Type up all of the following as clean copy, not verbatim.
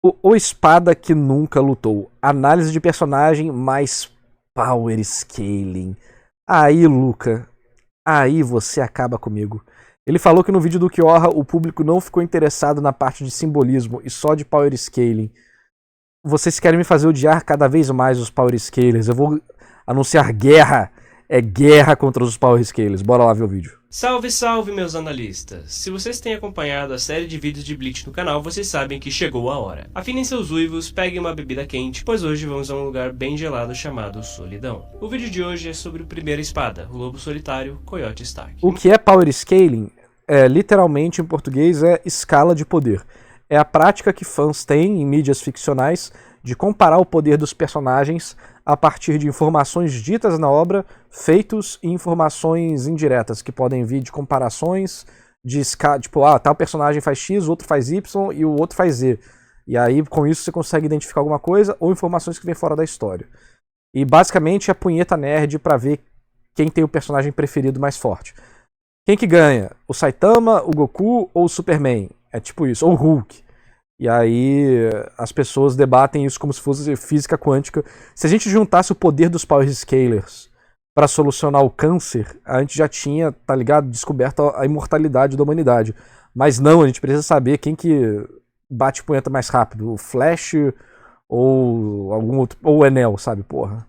O espada que nunca lutou. Análise de personagem mais power scaling. Aí, Luca, aí você acaba comigo. Ele falou que no vídeo do Kiorra o público não ficou interessado na parte de simbolismo e só de power scaling. Vocês querem me fazer odiar cada vez mais os power scalers. Eu vou anunciar guerra. É guerra contra os power scalers. Bora lá ver o vídeo. Salve, salve, meus analistas! Se vocês têm acompanhado a série de vídeos de Bleach no canal, vocês sabem que chegou a hora. Afinem seus uivos, peguem uma bebida quente, pois hoje vamos a um lugar bem gelado chamado Solidão. O vídeo de hoje é sobre o Primeira Espada, o Lobo Solitário, Coyote Stark. O que é power scaling? Literalmente em português é escala de poder. É a prática que fãs têm em mídias ficcionais de comparar o poder dos personagens a partir de informações ditas na obra, feitos e informações indiretas, que podem vir de comparações de escala, tipo, tal personagem faz X, o outro faz Y e o outro faz Z. E aí, com isso, você consegue identificar alguma coisa ou informações que vêm fora da história. E basicamente é a punheta nerd pra ver quem tem o personagem preferido mais forte. Quem que ganha? O Saitama, o Goku ou o Superman? É tipo isso, ou o Hulk. E aí as pessoas debatem isso como se fosse física quântica. Se a gente juntasse o poder dos Power Scalers para solucionar o câncer, a gente já tinha, tá ligado, descoberto a imortalidade da humanidade. Mas não, a gente precisa saber quem que bate punheta mais rápido, o Flash ou algum outro, ou o Enel, sabe, porra.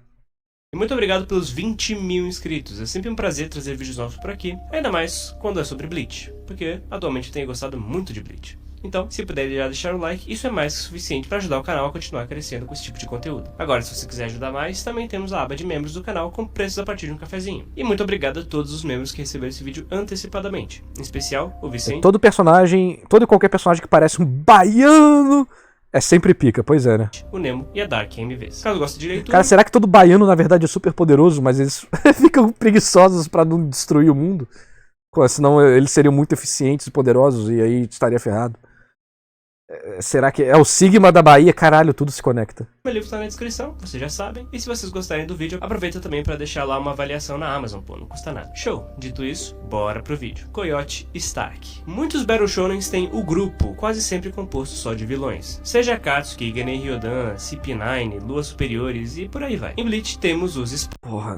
E muito obrigado pelos 20 mil inscritos, é sempre um prazer trazer vídeos novos por aqui, ainda mais quando é sobre Bleach, porque atualmente eu tenho gostado muito de Bleach. Então, se puder já deixar o like, isso é mais que suficiente para ajudar o canal a continuar crescendo com esse tipo de conteúdo. Agora, se você quiser ajudar mais, também temos a aba de membros do canal com preços a partir de um cafezinho. E muito obrigado a todos os membros que receberam esse vídeo antecipadamente, em especial o Vicente. Todo e qualquer personagem que parece um baiano é sempre pica, pois é, né? O Nemo e a Dark MVs. Caso goste de leitura... Cara, será que todo baiano na verdade é super poderoso, mas eles ficam preguiçosos pra não destruir o mundo? Senão eles seriam muito eficientes e poderosos e aí estaria ferrado. Será que é o Sigma da Bahia? Caralho, tudo se conecta. Meu livro tá na descrição, vocês já sabem. E se vocês gostarem do vídeo, aproveita também pra deixar lá uma avaliação na Amazon, pô, não custa nada. Show! Dito isso, bora pro vídeo. Coyote Stark. Muitos Battle Shonens têm o grupo, quase sempre composto só de vilões. Seja Akatsuki, Genen Ryodan, CP9, Luas Superiores e por aí vai. Em Bleach temos os... Porra,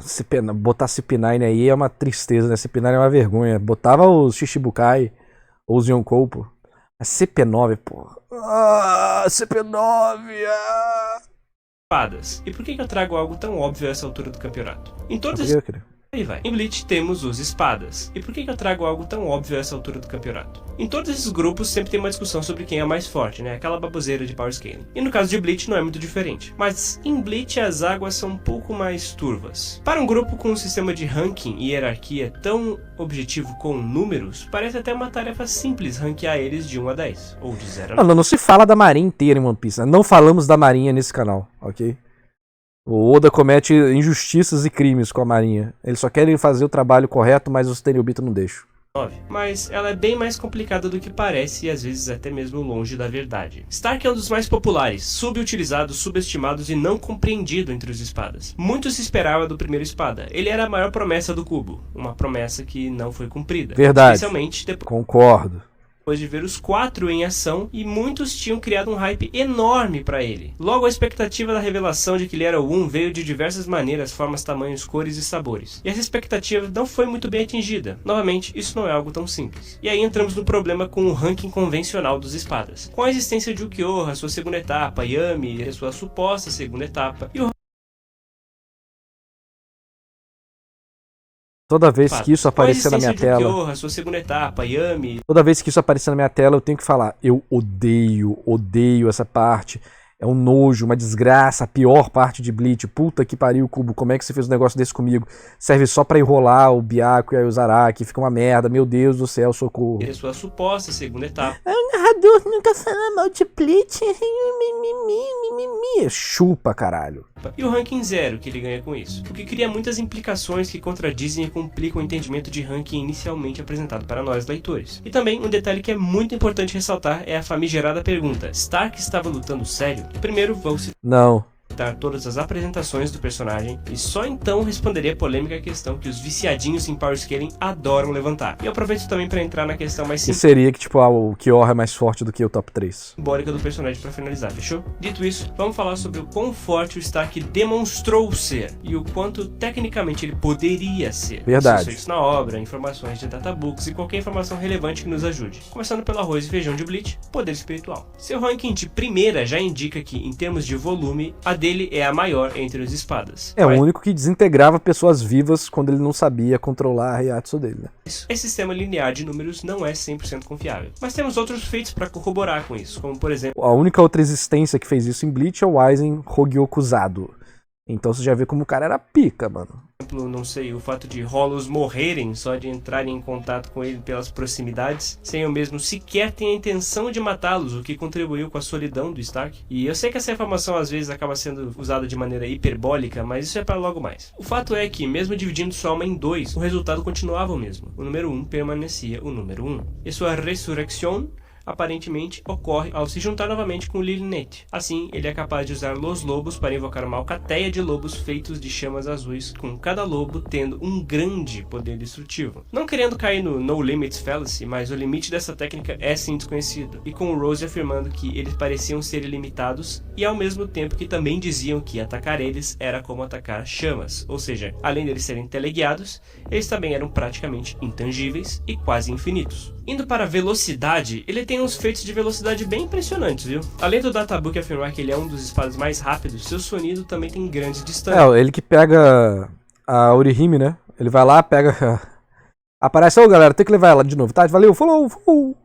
botar CP9 aí é uma tristeza, né? CP9 é uma vergonha. Botava os Shichibukai ou os Yonkou, pô. A CP9, porra. CP9! Espadas. E por que eu trago algo tão óbvio a essa altura do campeonato? Em todos Aí vai. Em Bleach temos os espadas. E por que eu trago algo tão óbvio a essa altura do campeonato? Em todos esses grupos sempre tem uma discussão sobre quem é mais forte, né? Aquela baboseira de power scaling. E no caso de Bleach não é muito diferente. Mas em Bleach as águas são um pouco mais turvas. Para um grupo com um sistema de ranking e hierarquia tão objetivo com números, parece até uma tarefa simples ranquear eles de 1 a 10. Ou de 0 a 9. Não se fala da marinha inteira em One Piece, né? Não falamos da marinha nesse canal, ok? O Oda comete injustiças e crimes com a marinha. Eles só querem fazer o trabalho correto, mas os Tenryubito não deixam. Mas ela é bem mais complicada do que parece e às vezes até mesmo longe da verdade. Stark é um dos mais populares, subutilizados, subestimados e não compreendido entre os espadas. Muito se esperava do primeiro espada. Ele era a maior promessa do Cubo, uma promessa que não foi cumprida. Verdade. Especialmente depois... Concordo. Depois de ver os 4 em ação, e muitos tinham criado um hype enorme para ele. Logo, a expectativa da revelação de que ele era o 1 veio de diversas maneiras, formas, tamanhos, cores e sabores. E essa expectativa não foi muito bem atingida. Novamente, isso não é algo tão simples. E aí entramos no problema com o ranking convencional dos espadas. Com a existência de Ukiyoha, sua segunda etapa, Yami, a sua suposta segunda etapa, e o Toda vez que isso aparecer na minha tela... Ukiyoha, sua segunda etapa, Yami... Toda vez que isso aparecer na minha tela, eu tenho que falar. Eu odeio essa parte. É um nojo, uma desgraça, a pior parte de Bleach. Puta que pariu, Cubo, como é que você fez um negócio desse comigo? Serve só pra enrolar o Byakuya e o Zaraki, fica uma merda, meu Deus do céu, socorro. E a sua suposta segunda etapa. O narrador nunca fala mal de Bleach. Chupa, caralho. E o ranking 0 que ele ganha com isso, o que cria muitas implicações que contradizem e complicam o entendimento de ranking inicialmente apresentado para nós leitores. E também um detalhe que é muito importante ressaltar é a famigerada pergunta: Stark estava lutando sério? Primeiro vou citar... Não. todas as apresentações do personagem e só então responderia a polêmica questão que os viciadinhos em Power Scaling adoram levantar. E eu aproveito também para entrar na questão mais simples. Que seria que, tipo, o Kiora é mais forte do que o top 3. Simbólica do personagem para finalizar, fechou? Dito isso, vamos falar sobre o quão forte o Stark demonstrou ser e o quanto tecnicamente ele poderia ser. Verdade. Isso na obra, informações de databooks e qualquer informação relevante que nos ajude. Começando pelo arroz e feijão de Bleach, poder espiritual. Seu ranking de primeira já indica que, em termos de volume, a dele é a maior entre os espadas. É o único que desintegrava pessoas vivas quando ele não sabia controlar a Reiatsu dele, né? Esse sistema linear de números não é 100% confiável. Mas temos outros feitos para corroborar com isso, como por exemplo... A única outra existência que fez isso em Bleach é o Aizen Hogyokuzado. Então você já vê como o cara era pica, mano. Não sei, o fato de Hollows morrerem só de entrarem em contato com ele pelas proximidades, sem o mesmo sequer ter a intenção de matá-los, o que contribuiu com a solidão do Stark. E eu sei que essa informação às vezes acaba sendo usada de maneira hiperbólica, mas isso é para logo mais. O fato é que, mesmo dividindo sua alma em dois, o resultado continuava o mesmo. O número 1 permanecia o número 1. E sua ressurreição aparentemente ocorre ao se juntar novamente com Lilith. Assim, ele é capaz de usar Los Lobos para invocar uma alcateia de lobos feitos de chamas azuis, com cada lobo tendo um grande poder destrutivo. Não querendo cair no No Limits Fallacy, mas o limite dessa técnica é sim desconhecido, e com o Rose afirmando que eles pareciam ser ilimitados, e ao mesmo tempo que também diziam que atacar eles era como atacar chamas, ou seja, além deles serem teleguiados, eles também eram praticamente intangíveis e quase infinitos. Indo para a velocidade, ele tem uns feitos de velocidade bem impressionantes, viu? Além do databook afirmar que ele é um dos espadas mais rápidos, seu sonido também tem grandes distâncias. É, ele que pega a Orihime, né? Ele vai lá, pega... Aparece, ô galera, tem que levar ela de novo, tá? Valeu, falou, falou!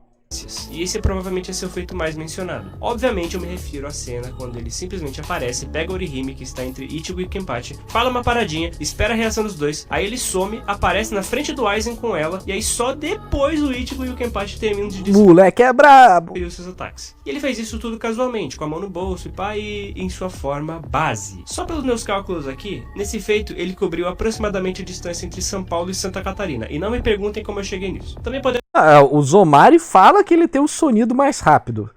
E esse provavelmente é seu feito mais mencionado. Obviamente eu me refiro à cena quando ele simplesmente aparece, pega a Orihime que está entre Ichigo e Kenpachi, fala uma paradinha, espera a reação dos dois, aí ele some, aparece na frente do Aizen com ela, e aí só depois o Ichigo e o Kenpachi terminam de destruir moleque é brabo! Os seus ataques. E ele fez isso tudo casualmente, com a mão no bolso e pá, e em sua forma base. Só pelos meus cálculos aqui, nesse feito ele cobriu aproximadamente a distância entre São Paulo e Santa Catarina, e não me perguntem como eu cheguei nisso. Também podemos... o Zomari fala que ele tem um sonido mais rápido,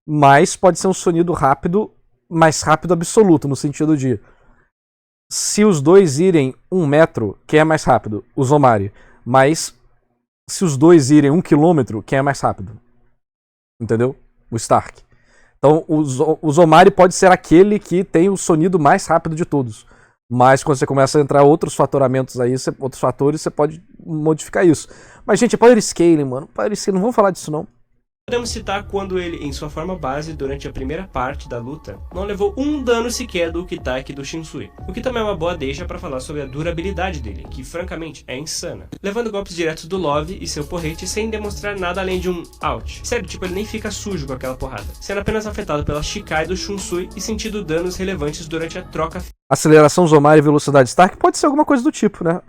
mas pode ser um sonido rápido, mais rápido absoluto, no sentido de se os dois irem 1 metro, quem é mais rápido? O Zomari. Mas se os dois irem 1 quilômetro, quem é mais rápido? Entendeu? O Stark. Então o Zomari pode ser aquele que tem o sonido mais rápido de todos. Mas quando você começa a entrar outros fatoramentos aí, outros fatores, você pode modificar isso. Mas, gente, é Power Scaling, mano. Power Scaling, não vamos falar disso, não. Podemos citar quando ele, em sua forma base, durante a primeira parte da luta, não levou um dano sequer do Ukitake do Shinsui. O que também é uma boa deixa para falar sobre a durabilidade dele, que francamente é insana. Levando golpes diretos do Love e seu porrete sem demonstrar nada além de um ouch. Sério, tipo, ele nem fica sujo com aquela porrada, sendo apenas afetado pela Shikai do Shinsui e sentindo danos relevantes durante a troca. Aceleração Zomari e velocidade Stark pode ser alguma coisa do tipo, né?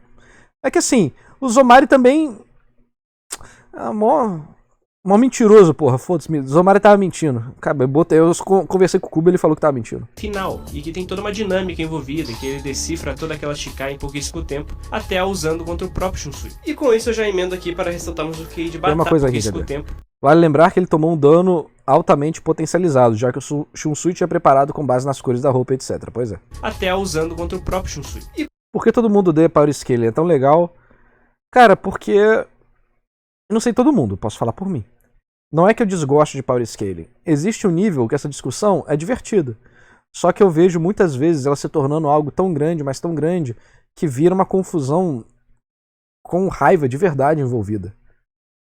É que assim, o Zomari também... Mó mentiroso, porra, foda-se. O Zomari tava mentindo. Cara, eu conversei com o Kubo e ele falou que tava mentindo. Final, e que tem toda uma dinâmica envolvida, que ele decifra toda aquela Shikai em pouquíssimo tempo, até a usando contra o próprio Shinsui. E com isso eu já emendo aqui para ressaltarmos o que de batata por pouquíssimo tempo. Vale lembrar que ele tomou um dano altamente potencializado, já que o Shinsui tinha preparado com base nas cores da roupa, etc. Pois é. Até a usando contra o próprio Shinsui. Por que todo mundo odeia Power Scaling? É tão legal? Cara, porque... Eu não sei todo mundo, posso falar por mim. Não é que eu desgosto de Power Scaling. Existe um nível que essa discussão é divertida. Só que eu vejo muitas vezes ela se tornando algo tão grande, mas tão grande, que vira uma confusão com raiva de verdade envolvida.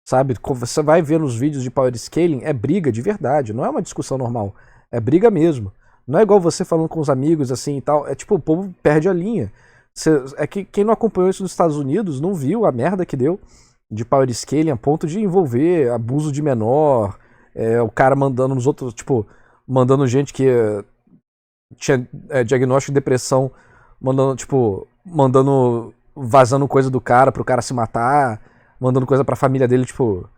Sabe? Você vai ver nos vídeos de Power Scaling, é briga de verdade, não é uma discussão normal. É briga mesmo. Não é igual você falando com os amigos assim e tal. É tipo, o povo perde a linha. É que quem não acompanhou isso nos Estados Unidos não viu a merda que deu de Power Scaling a ponto de envolver abuso de menor, o cara mandando nos outros, tipo, mandando gente que tinha diagnóstico de depressão, vazando coisa do cara pro cara se matar, mandando coisa pra família dele, tipo...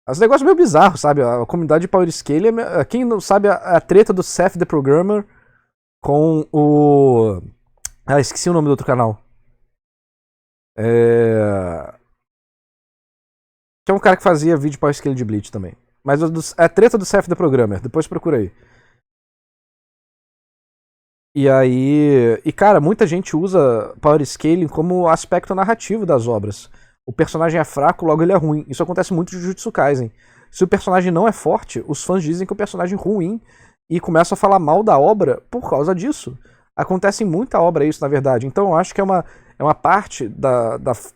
Os negócios meio bizarros, sabe? A comunidade de Power Scaling, quem não sabe, a treta do Seth the Programmer com o... esqueci o nome do outro canal. Que é um cara que fazia vídeo Power Scaling de Bleach também. Mas é a treta do Seth the Programmer, depois procura aí. E aí. E cara, muita gente usa Power Scaling como aspecto narrativo das obras. O personagem é fraco, logo ele é ruim. Isso acontece muito em Jujutsu Kaisen. Se o personagem não é forte, os fãs dizem que o personagem é ruim e começam a falar mal da obra por causa disso. Acontece em muita obra isso, na verdade. Então eu acho que é uma parte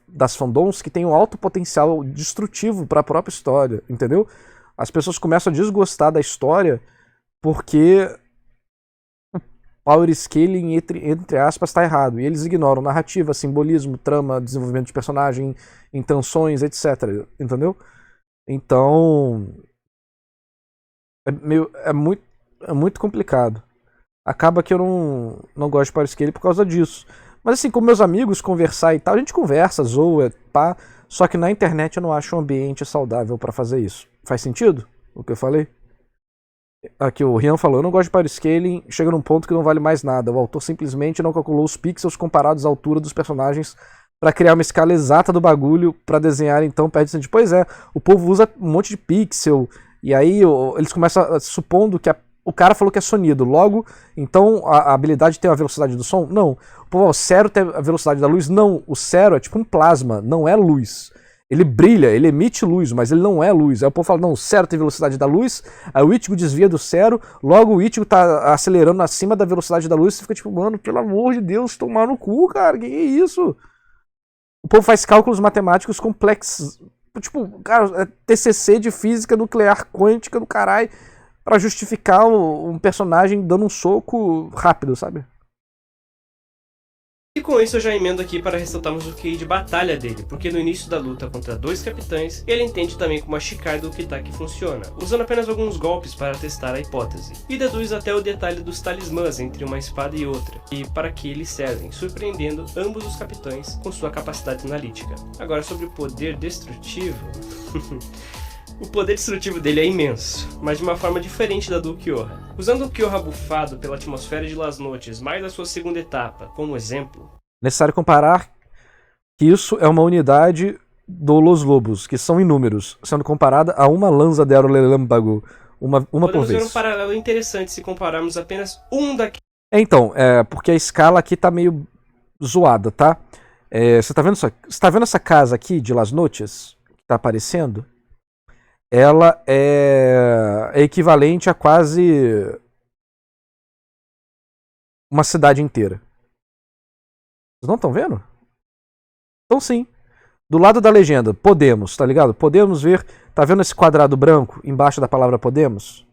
das fandoms que tem um alto potencial destrutivo para a própria história, entendeu? As pessoas começam a desgostar da história porque o power scaling, entre aspas, está errado. E eles ignoram narrativa, simbolismo, trama, desenvolvimento de personagem, intenções, etc. Entendeu? Então. É muito complicado. Acaba que eu não gosto de power scaling por causa disso. Mas assim, com meus amigos, conversar e tal, a gente conversa, zoa, pá. Só que na internet eu não acho um ambiente saudável pra fazer isso. Faz sentido o que eu falei? Aqui o Rian falou, eu não gosto de power scaling, chega num ponto que não vale mais nada. O autor simplesmente não calculou os pixels comparados à altura dos personagens pra criar uma escala exata do bagulho pra desenhar, então perde sentido. Pois é, o povo usa um monte de pixel, e aí eles começam supondo que o cara falou que é sonido, logo, então a habilidade tem a velocidade do som? Não. Pô, o Cero tem a velocidade da luz? Não. O Cero é tipo um plasma, não é luz. Ele brilha, ele emite luz, mas ele não é luz. Aí o povo fala, não, o Cero tem velocidade da luz, aí o Ichigo desvia do Cero, logo o Ichigo tá acelerando acima da velocidade da luz, e fica tipo, mano, pelo amor de Deus, tomar no cu, cara, que é isso? O povo faz cálculos matemáticos complexos, tipo, cara, é TCC de física nuclear quântica do caralho, pra justificar um personagem dando um soco rápido, sabe? E com isso eu já emendo aqui para ressaltarmos o QI de batalha dele, porque no início da luta contra dois capitães, ele entende também como a Shikai do Kitaki funciona, usando apenas alguns golpes para testar a hipótese, e deduz até o detalhe dos talismãs entre uma espada e outra, e para que eles servem, surpreendendo ambos os capitães com sua capacidade analítica. Agora sobre o poder destrutivo... O poder destrutivo dele é imenso, mas de uma forma diferente da do Ukiyoha. Usando o Ukiyoha bufado pela atmosfera de Las Noches, mais a sua segunda etapa, como exemplo... Necessário comparar que isso é uma unidade do Los Lobos, que são inúmeros, sendo comparada a uma lança de Arolelâmpago, uma por vez. Podemos ver um paralelo interessante se compararmos apenas um daqueles... Então, porque a escala aqui tá meio zoada, tá? Você tá vendo essa casa aqui de Las Noches, que tá aparecendo? Ela é equivalente a quase uma cidade inteira. Vocês não estão vendo? Então sim. Do lado da legenda, Podemos, tá ligado? Podemos ver, tá vendo esse quadrado branco embaixo da palavra Podemos?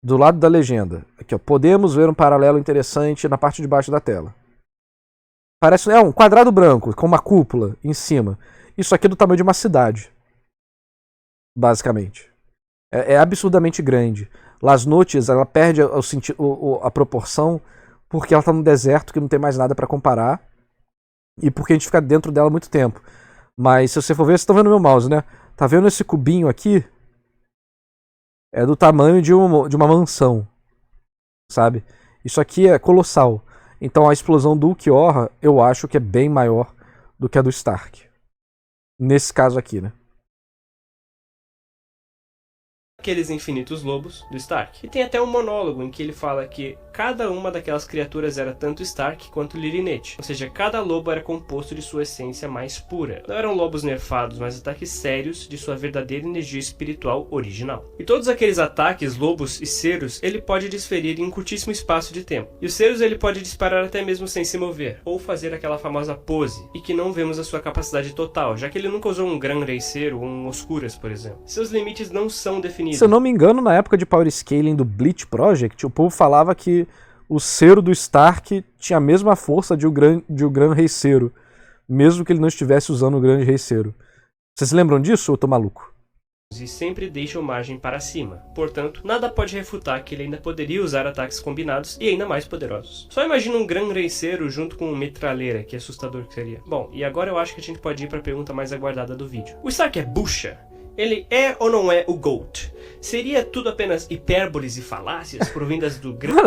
Do lado da legenda, aqui ó, podemos ver um paralelo interessante na parte de baixo da tela. Parece um quadrado branco com uma cúpula em cima. Isso aqui é do tamanho de uma cidade. Basicamente. É absurdamente grande. Las Noches, ela perde a proporção porque ela tá num deserto que não tem mais nada pra comparar. E porque a gente fica dentro dela há muito tempo. Mas se você for ver, vocês estão vendo meu mouse, né? Tá vendo esse cubinho aqui? É do tamanho de uma mansão. Sabe? Isso aqui é colossal. Então a explosão do Ukiyoha, eu acho que é bem maior do que a do Stark. Nesse caso aqui, né? Aqueles infinitos lobos do Stark. E tem até um monólogo em que ele fala que cada uma daquelas criaturas era tanto Stark quanto Lirinete. Ou seja, cada lobo era composto de sua essência mais pura. Não eram lobos nerfados, mas ataques sérios de sua verdadeira energia espiritual original. E todos aqueles ataques, lobos e ceros, ele pode desferir em um curtíssimo espaço de tempo. E os ceros ele pode disparar até mesmo sem se mover, ou fazer aquela famosa pose, e que não vemos a sua capacidade total, já que ele nunca usou um Gran Reiceiro ou um Oscuras, por exemplo. Seus limites não são definidos. Se eu não me engano, na época de Power Scaling do Bleach Project, o povo falava que o Cero do Stark tinha a mesma força de um Gran Reiceiro, mesmo que ele não estivesse usando o Grande Reiceiro. Vocês se lembram disso ou eu tô maluco? E sempre deixam margem para cima. Portanto, nada pode refutar que ele ainda poderia usar ataques combinados e ainda mais poderosos. Só imagina um Gran Reiceiro junto com uma metralheira, que assustador que seria. Bom, e agora eu acho que a gente pode ir para a pergunta mais aguardada do vídeo. O Stark é bucha? Ele é ou não é o GOAT? Seria tudo apenas hipérboles e falácias provindas do grande...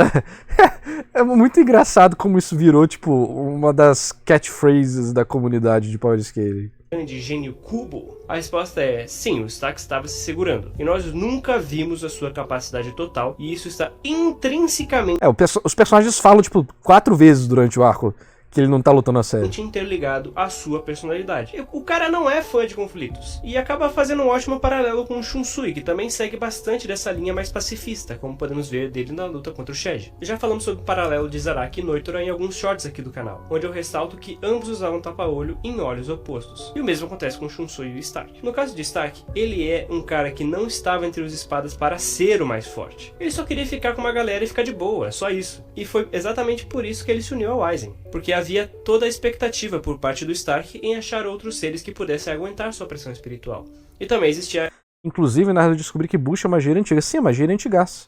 É muito engraçado como isso virou, tipo, uma das catchphrases da comunidade de Power Scaling. de gênio cubo? A resposta é sim, o Stark estava se segurando. E nós nunca vimos a sua capacidade total, e isso está intrinsecamente... Os personagens falam, tipo, 4 vezes durante o arco que ele não tá lutando a sério. Interligado à sua personalidade. O cara não é fã de conflitos. E acaba fazendo um ótimo paralelo com o Shunsui, que também segue bastante dessa linha mais pacifista, como podemos ver dele na luta contra o Shed. Já falamos sobre o paralelo de Zaraki e Noitora em alguns shorts aqui do canal, onde eu ressalto que ambos usavam tapa-olho em olhos opostos. E o mesmo acontece com o Shunsui e o Stark. No caso de Stark, ele é um cara que não estava entre os espadas para ser o mais forte. Ele só queria ficar com uma galera e ficar de boa, só isso. E foi exatamente por isso que ele se uniu ao Aizen. Porque havia toda a expectativa por parte do Stark em achar outros seres que pudessem aguentar sua pressão espiritual. E também existia... Inclusive, na hora eu descobri que Bush é magia antiga. Sim, é magia antigaça.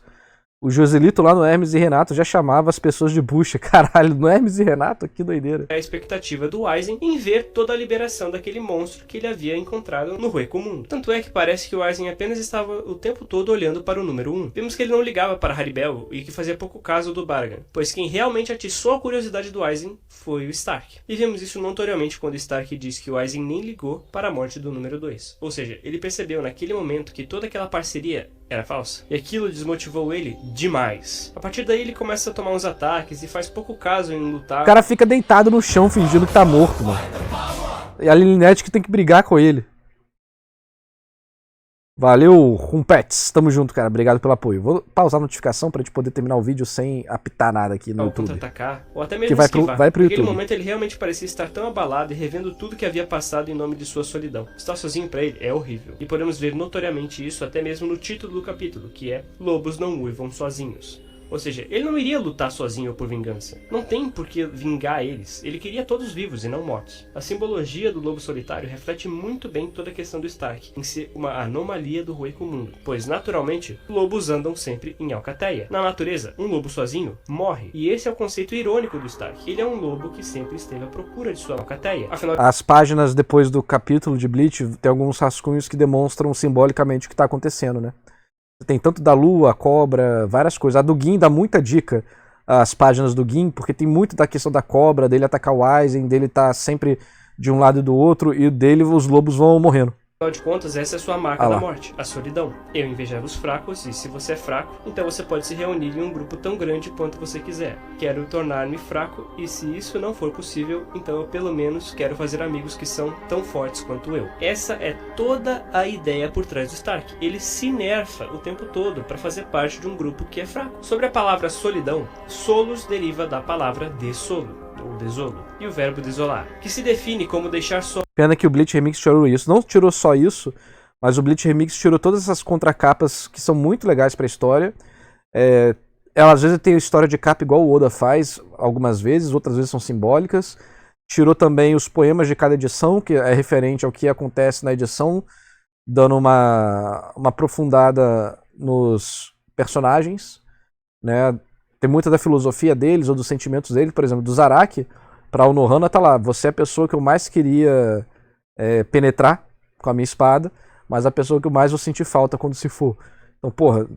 O Joselito lá no Hermes e Renato já chamava as pessoas de bucha. Caralho, no Hermes e Renato? Que doideira. A expectativa do Aizen em ver toda a liberação daquele monstro que ele havia encontrado no Hueco Mundo. Tanto é que parece que o Aizen apenas estava o tempo todo olhando para o número 1. Vimos que ele não ligava para Haribel e que fazia pouco caso do Bargan, pois quem realmente atiçou a curiosidade do Aizen foi o Stark. E vimos isso notoriamente quando Stark disse que o Aizen nem ligou para a morte do número 2. Ou seja, ele percebeu naquele momento que toda aquela parceria era falsa. E aquilo desmotivou ele demais. A partir daí ele começa a tomar uns ataques e faz pouco caso em lutar. O cara fica deitado no chão fingindo que tá morto, mano. E a Lilinette que tem que brigar com ele. Valeu, Rumpets. Tamo junto, cara. Obrigado pelo apoio. Vou pausar a notificação pra gente poder terminar o vídeo sem apitar nada aqui no YouTube. Contra-atacar, ou até mesmo que esquivar. vai pro YouTube. Naquele momento ele realmente parecia estar tão abalado e revendo tudo que havia passado em nome de sua solidão. Estar sozinho pra ele é horrível. E podemos ver notoriamente isso até mesmo no título do capítulo, que é Lobos não uivam sozinhos. Ou seja, ele não iria lutar sozinho por vingança. Não tem por que vingar eles. Ele queria todos vivos e não mortos. A simbologia do lobo solitário reflete muito bem toda a questão do Stark, em ser uma anomalia do Hueco Mundo. Pois, naturalmente, lobos andam sempre em alcateia. Na natureza, um lobo sozinho morre. E esse é o conceito irônico do Stark. Ele é um lobo que sempre esteve à procura de sua alcateia. Afinal... As páginas depois do capítulo de Bleach tem alguns rascunhos que demonstram simbolicamente o que está acontecendo, né? Tem tanto da lua, a cobra, várias coisas. A do Gin dá muita dica, as páginas do Gin, porque tem muito da questão da cobra, dele atacar o Aizen, dele tá sempre de um lado e do outro, e dele os lobos vão morrendo. Afinal de contas, essa é a sua marca da morte, a solidão. Eu invejava os fracos, e se você é fraco, então você pode se reunir em um grupo tão grande quanto você quiser. Quero tornar-me fraco, e se isso não for possível, então eu pelo menos quero fazer amigos que são tão fortes quanto eu. Essa é toda a ideia por trás do Stark. Ele se nerfa o tempo todo para fazer parte de um grupo que é fraco. Sobre a palavra solidão, solos deriva da palavra desolo, ou desolo, e o verbo desolar, que se define como deixar só. Pena que o Bleach Remix tirou isso. Não tirou só isso, mas o Bleach Remix tirou todas essas contracapas que são muito legais pra história. Ela às vezes tem história de capa igual o Oda faz, algumas vezes, outras vezes são simbólicas. Tirou também os poemas de cada edição, que é referente ao que acontece na edição, dando uma aprofundada nos personagens, né? Tem muita da filosofia deles ou dos sentimentos deles, por exemplo, do Zaraki pra Unohana tá lá, você é a pessoa que eu mais queria penetrar com a minha espada, mas a pessoa que eu mais vou sentir falta quando se for. Então, porra,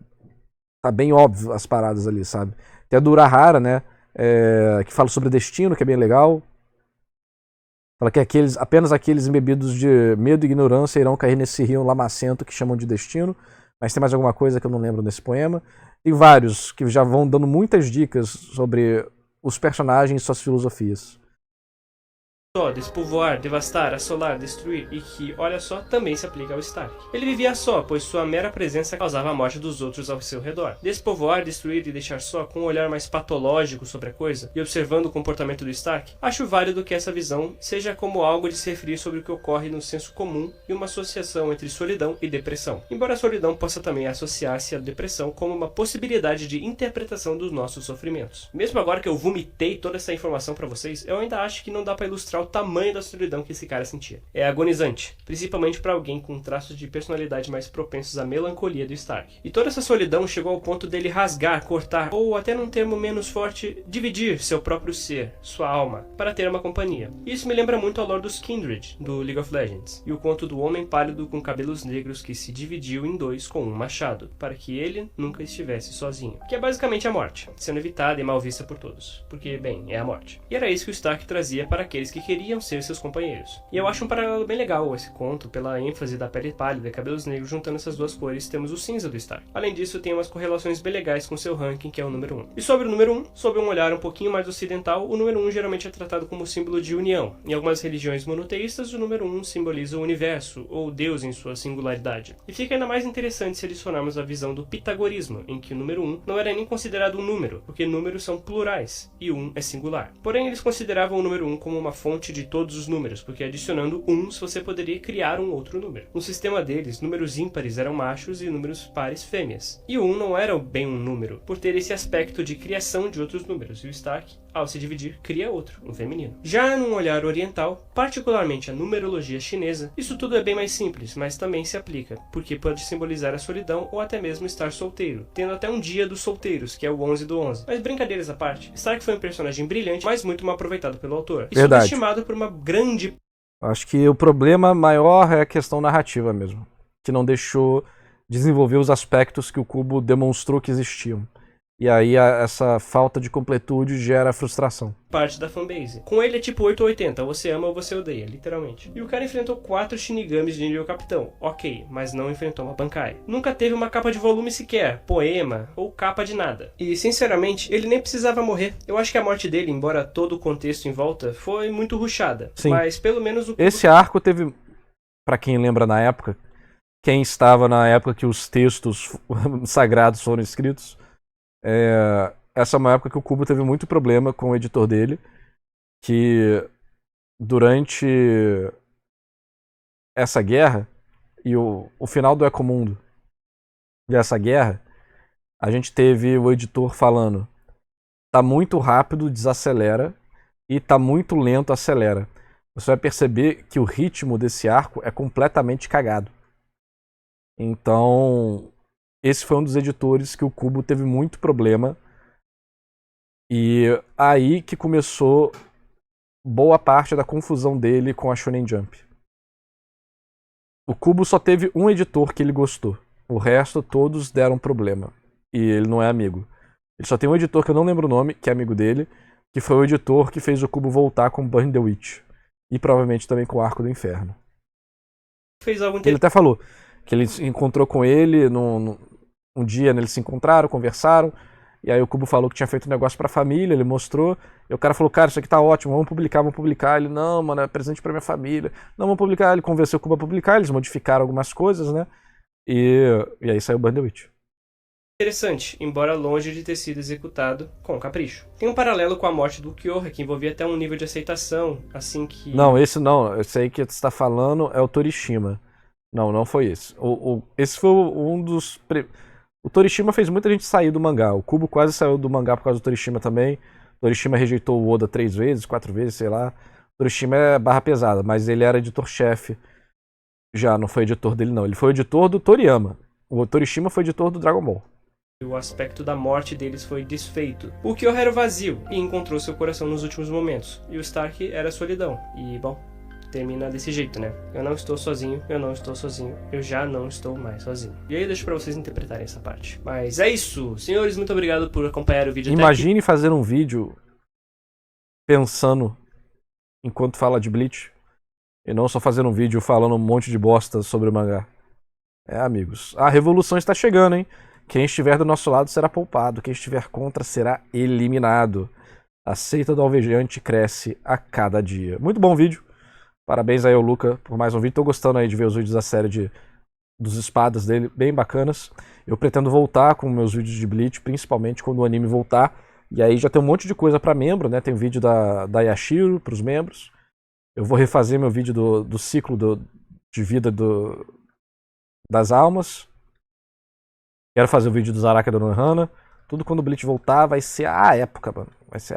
tá bem óbvio as paradas ali, sabe? Tem a do Urahara, né, que fala sobre destino, que é bem legal. Fala que apenas aqueles embebidos de medo e ignorância irão cair nesse rio lamacento que chamam de destino. Mas tem mais alguma coisa que eu não lembro nesse poema. Tem vários que já vão dando muitas dicas sobre os personagens e suas filosofias. Só, despovoar, devastar, assolar, destruir, e que, olha só, também se aplica ao Stark. Ele vivia só, pois sua mera presença causava a morte dos outros ao seu redor. Despovoar, destruir e deixar só, com um olhar mais patológico sobre a coisa, e observando o comportamento do Stark, acho válido que essa visão seja como algo de se referir sobre o que ocorre no senso comum e uma associação entre solidão e depressão. Embora a solidão possa também associar-se à depressão como uma possibilidade de interpretação dos nossos sofrimentos. Mesmo agora que eu vomitei toda essa informação pra vocês, eu ainda acho que não dá pra ilustrar o tamanho da solidão que esse cara sentia. É agonizante, principalmente para alguém com traços de personalidade mais propensos à melancolia do Stark. E toda essa solidão chegou ao ponto dele rasgar, cortar, ou até num termo menos forte, dividir seu próprio ser, sua alma, para ter uma companhia. Isso me lembra muito a lore dos Kindred, do League of Legends, e o conto do homem pálido com cabelos negros que se dividiu em dois com um machado, para que ele nunca estivesse sozinho. Que é basicamente a morte, sendo evitada e mal vista por todos. Porque, bem, é a morte. E era isso que o Stark trazia para aqueles que queriam queriam ser seus companheiros. E eu acho um paralelo bem legal esse conto, pela ênfase da pele pálida e cabelos negros. Juntando essas duas cores, temos o cinza do Stark. Além disso, tem umas correlações bem legais com seu ranking, que é o número 1. E sobre o número 1, sob um olhar um pouquinho mais ocidental, o número 1 geralmente é tratado como símbolo de união. Em algumas religiões monoteístas, o número 1 simboliza o universo, ou Deus em sua singularidade. E fica ainda mais interessante se adicionarmos a visão do pitagorismo, em que o número 1 não era nem considerado um número, porque números são plurais, e 1 é singular. Porém, eles consideravam o número 1 como uma fonte de todos os números, porque adicionando 1 você poderia criar um outro número. No sistema deles, números ímpares eram machos e números pares fêmeas. E o 1 não era bem um número, por ter esse aspecto de criação de outros números, e o Stark, ao se dividir, cria outro, um feminino. Já num olhar oriental, particularmente a numerologia chinesa, isso tudo é bem mais simples, mas também se aplica, porque pode simbolizar a solidão ou até mesmo estar solteiro, tendo até um dia dos solteiros, que é o 11 do 11. Mas brincadeiras à parte, Stark foi um personagem brilhante, mas muito mal aproveitado pelo autor, e subestimado por uma grande... Acho que o problema maior é a questão narrativa mesmo, que não deixou desenvolver os aspectos que o Kubo demonstrou que existiam. E aí essa falta de completude gera frustração. Parte da fanbase. Com ele é tipo 8 ou 80, você ama ou você odeia, literalmente. E o cara enfrentou 4 Shinigamis de nível capitão, ok, mas não enfrentou uma Bankai. Nunca teve uma capa de volume sequer, poema ou capa de nada. E sinceramente, ele nem precisava morrer. Eu acho que a morte dele, embora todo o contexto em volta, foi muito rushada. Sim. Mas pelo menos o... Esse arco teve, pra quem lembra na época, quem estava na época que os textos sagrados foram escritos, essa é uma época que o Kubo teve muito problema com o editor dele, que durante essa guerra e o final do Ecomundo e essa guerra, a gente teve o editor falando: tá muito rápido, desacelera, e tá muito lento, acelera. Você vai perceber que o ritmo desse arco é completamente cagado. Então, esse foi um dos editores que o Kubo teve muito problema. E aí que começou boa parte da confusão dele com a Shonen Jump. O Kubo só teve um editor que ele gostou. O resto, todos deram problema. E ele não é amigo. Ele só tem um editor que eu não lembro o nome, que é amigo dele, que foi o editor que fez o Kubo voltar com Burn the Witch. E provavelmente também com o Arco do Inferno. Ele até falou que ele encontrou com ele um dia, né, eles se encontraram, conversaram, e aí o Kubo falou que tinha feito um negócio pra família, ele mostrou, e o cara falou: cara, isso aqui tá ótimo, vamos publicar. Ele: não, mano, é presente pra minha família. Não, vamos publicar. Ele convenceu o Kubo a publicar, eles modificaram algumas coisas, né, e aí saiu Burn the Witch. Interessante, embora longe de ter sido executado com capricho. Tem um paralelo com a morte do Kyoha, que envolvia até um nível de aceitação, assim que... Não, esse não, esse aí que você tá falando é o Torishima. Não foi esse. Esse foi um dos... O Torishima fez muita gente sair do mangá. O Kubo quase saiu do mangá por causa do Torishima também. O Torishima rejeitou o Oda 3 vezes, 4 vezes, sei lá. O Torishima é barra pesada, mas ele era editor-chefe. Já não foi editor dele, não. Ele foi editor do Toriyama. O Torishima foi editor do Dragon Ball. O aspecto da morte deles foi desfeito. O Kyoha era vazio e encontrou seu coração nos últimos momentos. E o Stark era solidão. E, bom, termina desse jeito, né? Eu não estou sozinho, eu já não estou mais sozinho. E aí eu deixo pra vocês interpretarem essa parte. Mas é isso! Senhores, muito obrigado por acompanhar o vídeo. Imagine fazer um vídeo pensando enquanto fala de Bleach. E não só fazer um vídeo falando um monte de bosta sobre o mangá. Amigos, a revolução está chegando, hein? Quem estiver do nosso lado será poupado, quem estiver contra será eliminado. A seita do alvejante cresce a cada dia. Muito bom vídeo. Parabéns aí ao Luca por mais um vídeo. Tô gostando aí de ver os vídeos da série dos espadas dele, bem bacanas. Eu pretendo voltar com meus vídeos de Bleach, principalmente quando o anime voltar. E aí já tem um monte de coisa pra membro, né? Tem vídeo da Yashiro pros membros. Eu vou refazer meu vídeo do ciclo de vida das almas. Quero fazer o vídeo do Zaraka da Nohana. Tudo quando o Bleach voltar vai ser a época, mano. Vai ser a